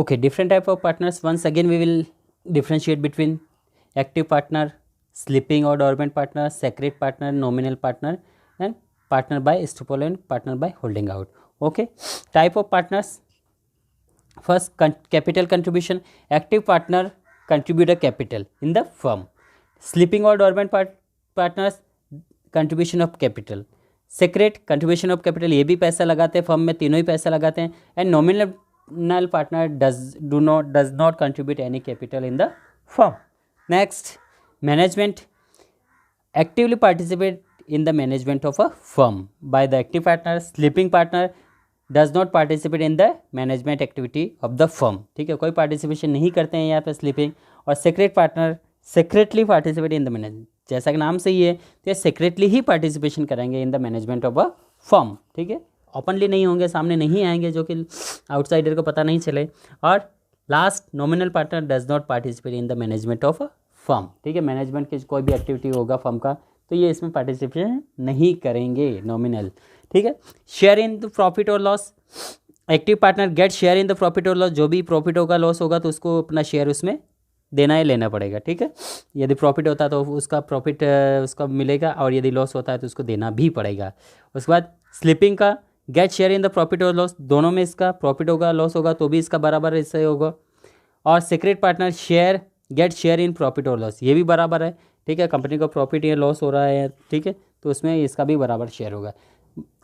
Okay, different type of partners. Once again, we will differentiate between active partner, sleeping or dormant partner, secret partner, nominal partner, and partner by estoppel and partner by holding out. Okay, type of partners. First, capital contribution. Active partner contribute a capital in the firm. Sleeping or dormant partners contribution of capital. Secret contribution of capital, ये भी पैसा लगाते हैं firm में, तीनों ही पैसा लगाते हैं. And nominal partner does not contribute any capital in the firm. Next, management. Actively participate in the management of a firm by the active partner. Sleeping partner does not participate in the management activity of the firm. ठीक है, कोई participation नहीं करते हैं यहाँ पे sleeping. और secret partner secretly participate in the management. जैसा कि नाम से ही है, तो ये सेक्रेटली ही पार्टिसिपेशन करेंगे इन the management of a firm. ठीक है, ओपनली नहीं होंगे, सामने नहीं आएंगे, जो कि आउटसाइडर को पता नहीं चले. और last, nominal partner does not participate in the management of a firm. ठीक है, मैनेजमेंट की कोई भी एक्टिविटी होगा फर्म का, तो ये इसमें पार्टिसिपेशन नहीं करेंगे, नॉमिनल. ठीक है, शेयर इन द प्रॉफिट और loss. Active partner get share in the profit और लॉस. जो भी प्रॉफिट होगा, लॉस होगा, तो उसको अपना शेयर उसमें देना है, लेना पड़ेगा. ठीक है, यदि प्रॉफिट होता है तो उसका प्रॉफिट उसका मिलेगा, और यदि लॉस होता है तो उसको देना भी पड़ेगा. उसके बाद स्लीपिंग का get share in the profit और लॉस. दोनों में इसका प्रॉफिट होगा, लॉस होगा, तो भी इसका बराबर इससे होगा. और secret partner share get share in profit और लॉस, ये भी बराबर है. ठीक है, कंपनी को प्रॉफिट या लॉस हो रहा है, ठीक है, तो उसमें इसका भी बराबर शेयर होगा.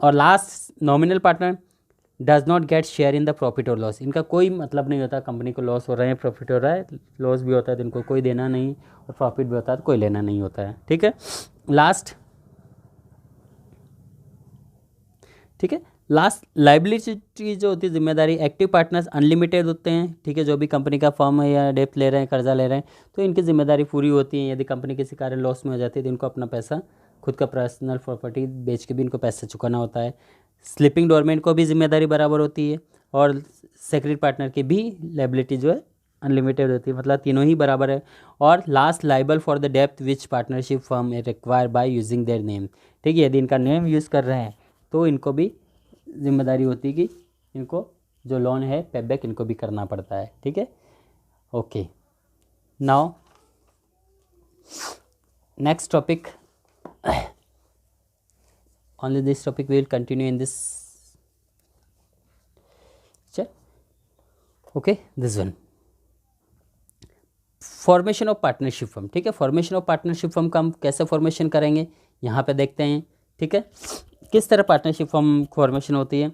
और last, nominal partner does not gate share in the profit और लॉस. इनका कोई मतलब नहीं होता, कंपनी को लॉस हो रहा है, प्रॉफिट हो रहा है, लॉस भी होता है तो इनको कोई देना नहीं, और प्रॉफिट भी होता है तो कोई लेना नहीं होता है. ठीक है, लास्ट. ठीक है, लास्ट, लाइबिलिटी जो होती है, जिम्मेदारी. एक्टिव पार्टनर्स अनलिमिटेड होते हैं. ठीक है, जो भी कंपनी का फर्म है या डेप्थ ले रहे हैं, कर्जा ले रहे हैं, तो इनकी जिम्मेदारी पूरी होती है. यदि कंपनी किसी कारण लॉस में हो जाती है, तो इनको अपना पैसा, खुद का पर्सनल प्रॉपर्टी बेच के भी इनको पैसा चुकाना होता है. स्लीपिंग डोरमेंट को भी जिम्मेदारी बराबर होती है, और सेक्रेट पार्टनर की भी लाइबिलिटी जो है अनलिमिटेड होती है, मतलब तीनों ही बराबर है. और last, liable for the depth which partnership firm require by using their name. ठीक है, यदि इनका नेम यूज़ कर रहे हैं, तो इनको भी जिम्मेदारी होती है कि इनको जो लोन है पेबैक इनको भी करना पड़ता है. ठीक है, okay. Now next topic, only this topic we will continue in this okay. This one, formation of partnership firm. ठीक है, फॉर्मेशन ऑफ पार्टनरशिप फर्म का हम कैसे फॉर्मेशन करेंगे, यहाँ पे देखते हैं. ठीक है, किस तरह पार्टनरशिप फर्म फॉर्मेशन होती है.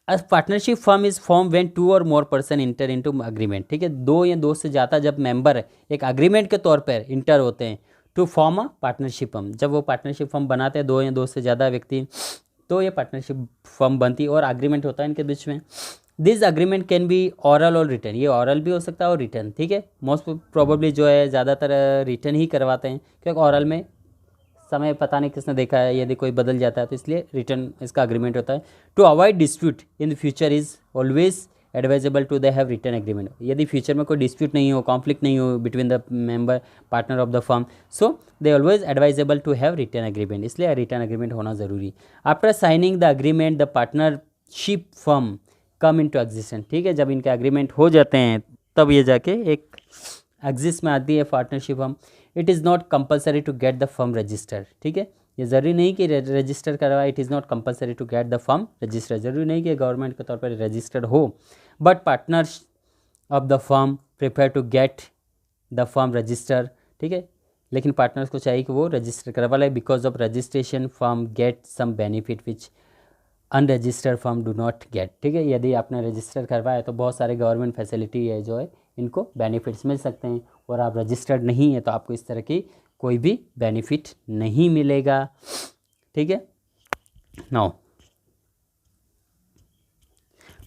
Partnership firm is form when 2 और more person inter into agreement. ठीक है, 2 या 2 से ज़्यादा जब मेंबर एक अग्रीमेंट के तौर पर इंटर होते हैं to form a partnership firm. जब वो पार्टनरशिप फर्म बनाते हैं 2 या 2 से ज़्यादा व्यक्ति, तो ये पार्टनरशिप फर्म बनती है, और अग्रीमेंट होता है इनके बीच में. This agreement can be oral or written. ये ऑरल भी हो सकता है और रिटर्न. ठीक है, मोस्ट प्रोबेबली जो है ज़्यादातर रिटर्न ही करवाते हैं, क्योंकि ऑरल में समय पता नहीं किसने देखा है, यदि कोई बदल जाता है तो इसलिए रिटर्न इसका अग्रीमेंट होता है. To avoid dispute in the future is always advisable to they have written agreement. यदि फ्यूचर में कोई डिस्प्यूट नहीं हो, कॉन्फ्लिक्ट नहीं हो between the member partner of the firm, so they always advisable to have written agreement. इसलिए written agreement होना ज़रूरी. After signing the agreement the partnership firm come in to existence. ठीक है, जब इनके अग्रीमेंट हो जाते हैं तब ये जाके एक एग्जिस्ट में आती है partnership firm. It is not compulsory to get the firm register. ठीक है, ये ज़रूरी नहीं कि रजिस्टर करवाए. It is not compulsory to get the firm register. ज़रूरी नहीं कि गवर्नमेंट के तौर पर रजिस्टर्ड हो, but partners of the firm prefer to get the firm register. ठीक है, लेकिन पार्टनर्स को चाहिए कि वो रजिस्टर करवा ले. Because of registration firm get some benefit which unregistered firm do not get. ठीक है, यदि आपने रजिस्टर करवाया तो बहुत सारे गवर्नमेंट फैसिलिटी है जो है इनको बेनिफिट्स मिल सकते हैं, और आप रजिस्टर्ड नहीं है तो आपको इस तरह की कोई भी बेनिफिट नहीं मिलेगा. ठीक है, नाउ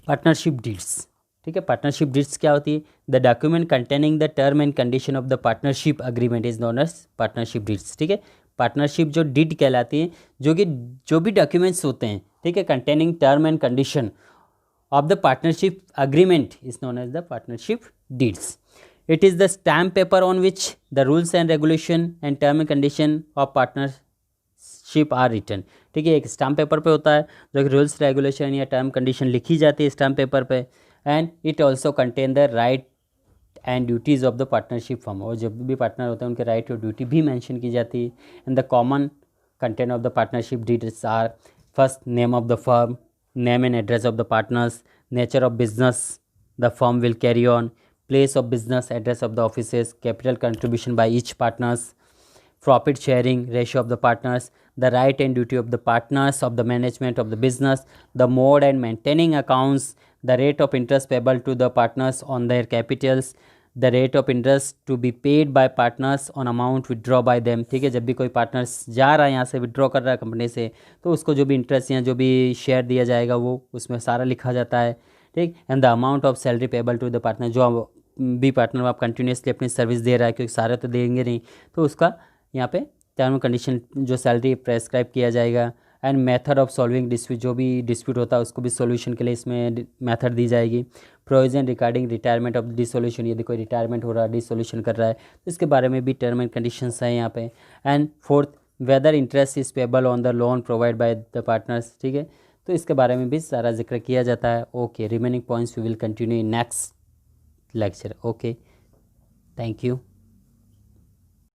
पार्टनरशिप डीड्स. ठीक है, पार्टनरशिप डीड्स क्या होती है. The document containing the term and condition of the partnership agreement is known as partnership deeds. ठीक है, पार्टनरशिप जो डीड कहलाती है, जो भी डॉक्यूमेंट्स होते हैं, ठीक है, containing term and condition of the partnership agreement is known as the partnership deeds. It is the stamp paper on which the rules and regulation and term and condition of partnership are written. ठीक है, एक stamp paper पे होता है जो कि rules regulation या term condition लिखी जाती है स्टैम्प पेपर पे. And it also contain the right and duties of the partnership firm, और जब भी पार्टनर होते हैं उनके राइट और ड्यूटी भी मेंशन की जाती है। And the common content of the partnership details are first name of the firm, name and address of the partners, nature of business the firm will carry on, place of business, address of the offices, capital contribution by each partners, profit sharing ratio of the partners, the right and duty of the partners of the management of the business, the mode and maintaining accounts, the rate of interest payable to the partners on their capitals, the rate of interest to be paid by partners on amount withdraw by them। ठीक है, जब भी कोई partners जा रहा है यहाँ से विड्रॉ कर रहा है कंपनी से, तो उसको जो भी इंटरेस्ट या जो भी शेयर दिया जाएगा वो उसमें सारा लिखा जाता है। ठीक, and the amount of salary payable to the partner, जो भी पार्टनर आप कंटिन्यूसली अपनी सर्विस दे रहा है, क्योंकि सारे तो देंगे नहीं, तो उसका यहाँ पे टर्म कंडीशन जो सैलरी प्रेस्क्राइब किया जाएगा। And method of solving dispute, जो भी डिस्प्यूट होता है उसको भी सॉल्यूशन के लिए इसमें मेथड दी जाएगी। Provision regarding retirement of dissolution, यदि कोई रिटायरमेंट हो रहा है, डिसोल्यूशन कर रहा है, तो इसके बारे में भी टर्म एंड कंडीशंस हैं यहाँ पे। And fourth, whether interest is payable on the loan provide by the partners. ठीक है, तो इसके बारे में भी सारा जिक्र किया जाता है। Okay, remaining points we will continue in next lecture। Okay, thank you।